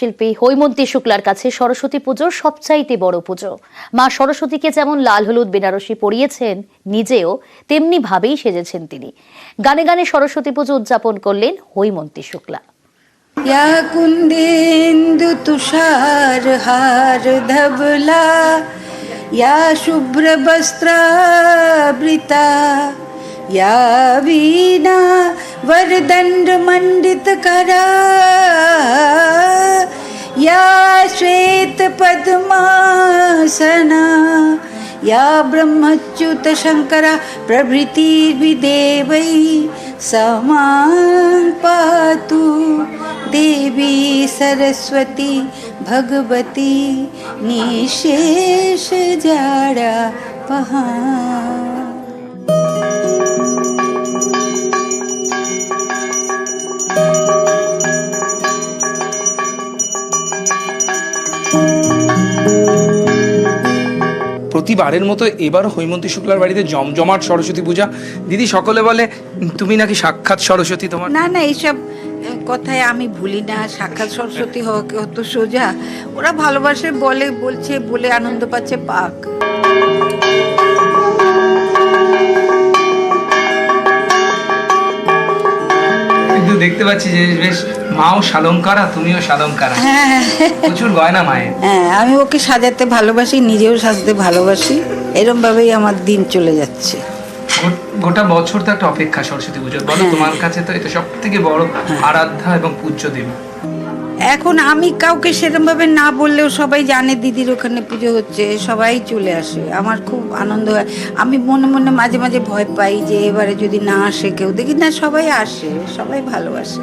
শিল্পী হৈমন্তী শুক্লার কাছে সরস্বতী পুজো সবচাইতে বড় পুজো। মা সরস্বতীকে যেমন লাল হলুদ বেনারসি পরিয়েছেন, নিজেও তেমনি ভাবেই সেজেছেন তিনি। গানে গানে সরস্বতী পুজো উদযাপন করলেন হৈমন্তী শুক্লা। या कुंदेन्दु तुषार हार धवला या शुभ्र वस्त्रावृता या वीणा वरदंड मंडित करा या श्वेत पद्मासना या ब्रह्मच्युत शंकरा प्रभृति विदेवै समान पातु देवी सरस्वती भगवती निशेष जाड़ा पहाड़। প্রতিবারের মতো এবারও হৈমন্তী শুক্লার বাড়িতে জমজমাট সরস্বতী পূজা। দিদি, সকলে বলে তুমি নাকি সাক্ষাৎ সরস্বতী। তোমার না না, এইসব কথায় আমি ভুলি না। সাক্ষাৎ সরস্বতী হতো সোজা, ওরা ভালোবাসে বলছে বলে আনন্দ পাচ্ছে, পাক। কিন্তু দেখতে পাচ্ছি যে বেশ মাও শালঙ্কারা, তুমিও শালঙ্কারা। হ্যাঁ, প্রচুর গয়না মায়ের। হ্যাঁ, আমি ওকে সাজাতে ভালোবাসি, নিজেও সাজতে ভালোবাসি। এরকম ভাবেই আমার দিন চলে যাচ্ছে। গোটা বছর তো একটা অপেক্ষা সরস্বতী পুজোর। বলো, তোমার কাছে তো এটা সব থেকে বড় আরাধ্যা এবং পূজ্য দেবী। এখন আমি কাউকে সেরকম ভাবে না বললেও সবাই জানে দিদির ওখানে পুজো হচ্ছে, সবাই চলে আসে। আমার খুব আনন্দ হয়। আমি মনে মনে মাঝে মাঝে ভয় পাই যে এবারে যদি না আসে কেউ, দেখি না সবাই আসে, সবাই ভালোবাসে।